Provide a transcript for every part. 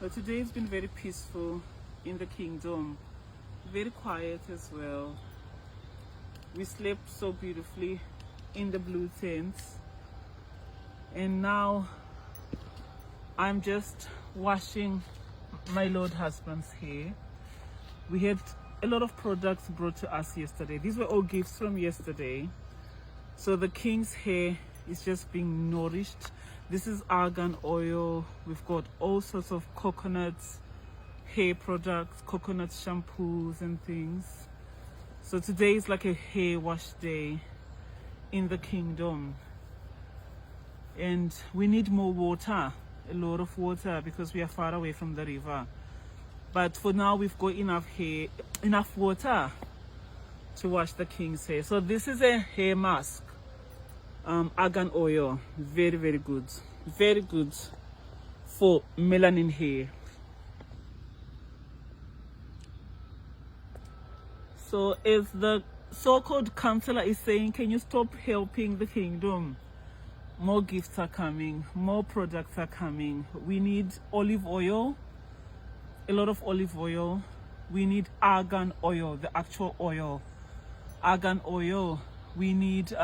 So today has been very peaceful in the kingdom, very quiet as well. We slept so beautifully in the blue tents, and now I'm just washing my Lord husband's hair. We had a lot of products brought to us yesterday. These were all gifts from yesterday. So the king's hair is just being nourished. This is argan oil. We've got all sorts of coconuts, hair products, coconut shampoos and things. So today is like a hair wash day in the kingdom. And we need more water, a lot of water, because we are far away from the river. But for now we've got enough water to wash the king's hair. So this is a hair mask, argan oil, very good for melanin hair. So as the so-called counselor is saying, can you stop helping the kingdom? More gifts are coming, more products are coming. We need olive oil, a lot of olive oil. We need argan oil, the actual oil, argan oil. We need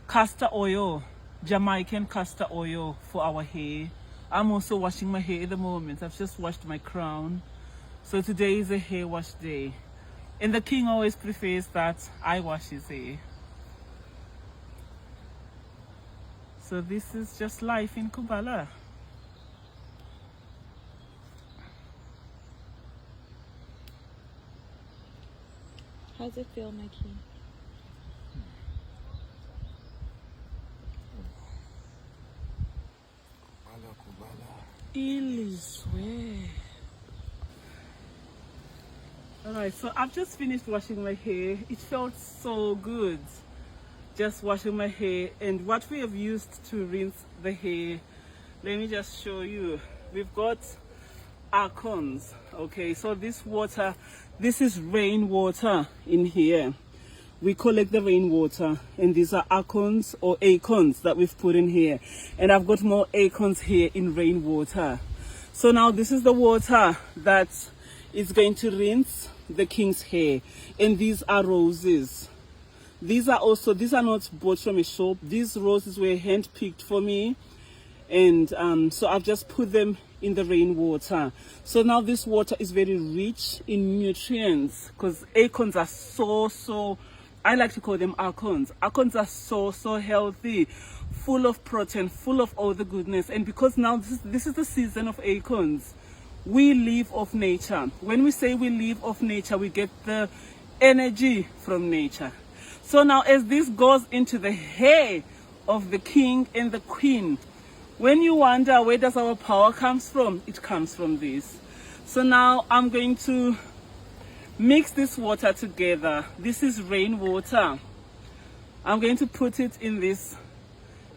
castor oil, Jamaican castor oil for our hair. I'm also washing my hair at the moment. I've just washed my crown. So today is a hair wash day. And the king always prefers that I wash his hair. So this is just life in Kubala. How does it feel, my king? Ilizwe. Alright, so I've just finished washing my hair. It felt so good just washing my hair. And what we have used to rinse the hair, let me just show you. We've got acons. Okay, so this water, this is rainwater in here. We collect the rainwater, and these are acons or acons that we've put in here. And I've got more acons here in rainwater. So now this is the water that is going to rinse the king's hair. And these are roses. These are not bought from a shop. These roses were hand-picked for me. And so I've just put them in the rainwater. So now this water is very rich in nutrients, because acons are so I like to call them acons. Acons are so healthy, full of protein, full of all the goodness. And because now this is the season of acons, we live off nature. When we say we live off nature, we get the energy from nature. So now as this goes into the hair of the king and the queen, when you wonder where does our power comes from, it comes from this. So now I'm going to mix this water together. This is rainwater. I'm going to put it in this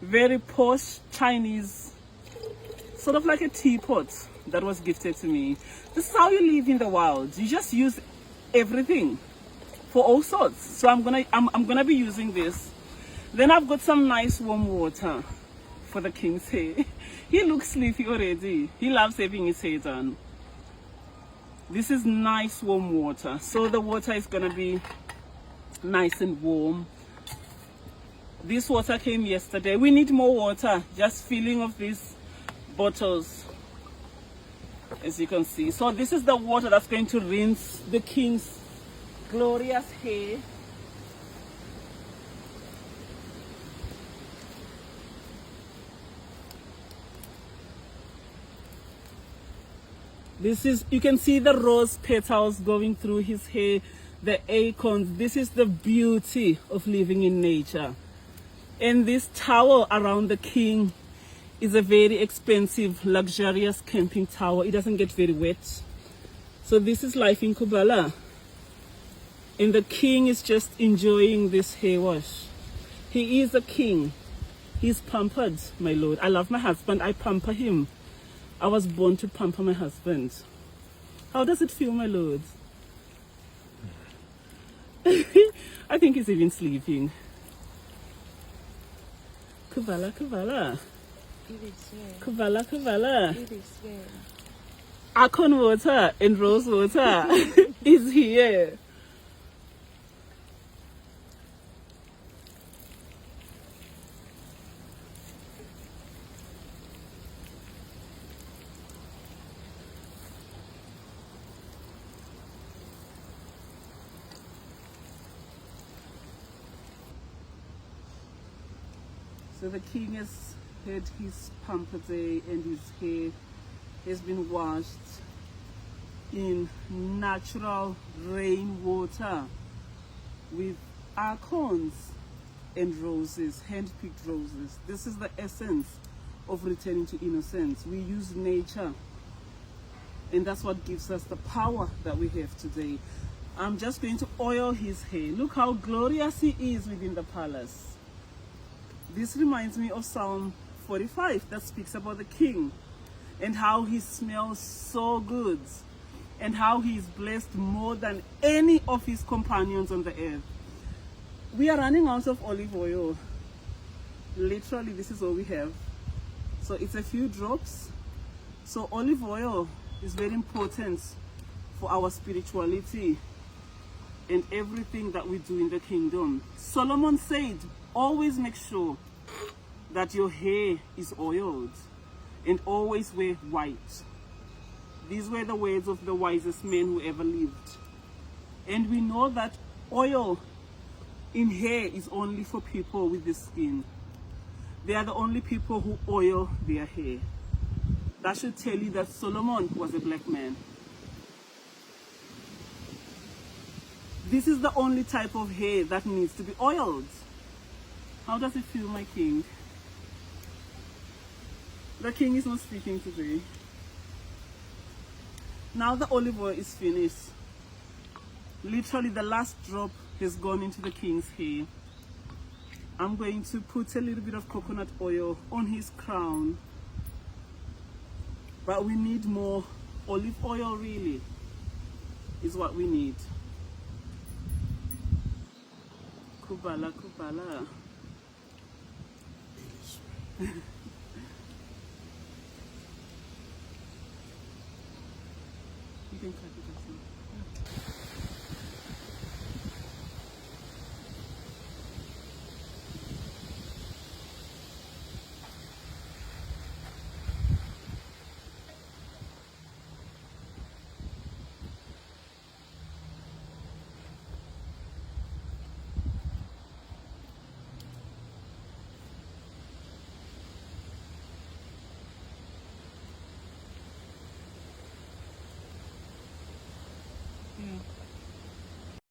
very posh Chinese, sort of like a teapot that was gifted to me. This is how you live in the wild. You just use everything for all sorts. So I'm gonna be using this. Then I've got some nice warm water for the king's hair. He looks sleepy already. He loves having his hair done. This is nice warm water. So the water is gonna be nice and warm. This water came yesterday. We need more water. Just filling of these bottles, as you can see. So this is the water that's going to rinse the king's glorious hair. This is, you can see the rose petals going through his hair, the acorns. This is the beauty of living in nature. And this towel around the king is a very expensive, luxurious camping towel. It doesn't get very wet. So this is life in Kubala. And the king is just enjoying this hair wash. He is a king. He's pampered, my lord. I love my husband. I pamper him. I was born to pamper my husband. How does it feel, my lord? I think he's even sleeping. Kubala, Kubala. It is here. Kubala, Kubala. It is here. Akon water and rose water is here. So the king has had his pamper day and his hair has been washed in natural rainwater with acorns and roses, hand-picked roses. This is the essence of returning to innocence. We use nature, and that's what gives us the power that we have today. I'm just going to oil his hair. Look how glorious he is within the palace. This reminds me of Psalm 45 that speaks about the king and how he smells so good and how he is blessed more than any of his companions on the earth. We are running out of olive oil. Literally, this is all we have. So it's a few drops. So olive oil is very important for our spirituality and everything that we do in the kingdom. Solomon said, always make sure that your hair is oiled and always wear white. These were the words of the wisest men who ever lived. And we know that oil in hair is only for people with the skin. They are the only people who oil their hair. That should tell you that Solomon was a black man. This is the only type of hair that needs to be oiled. How does it feel, my king? The king is not speaking today. Now the olive oil is finished. Literally the last drop has gone into the king's hair. I'm going to put a little bit of coconut oil on his crown. But we need more olive oil, really, is what we need. Kubala, Kubala. You can cut it off now. Yeah.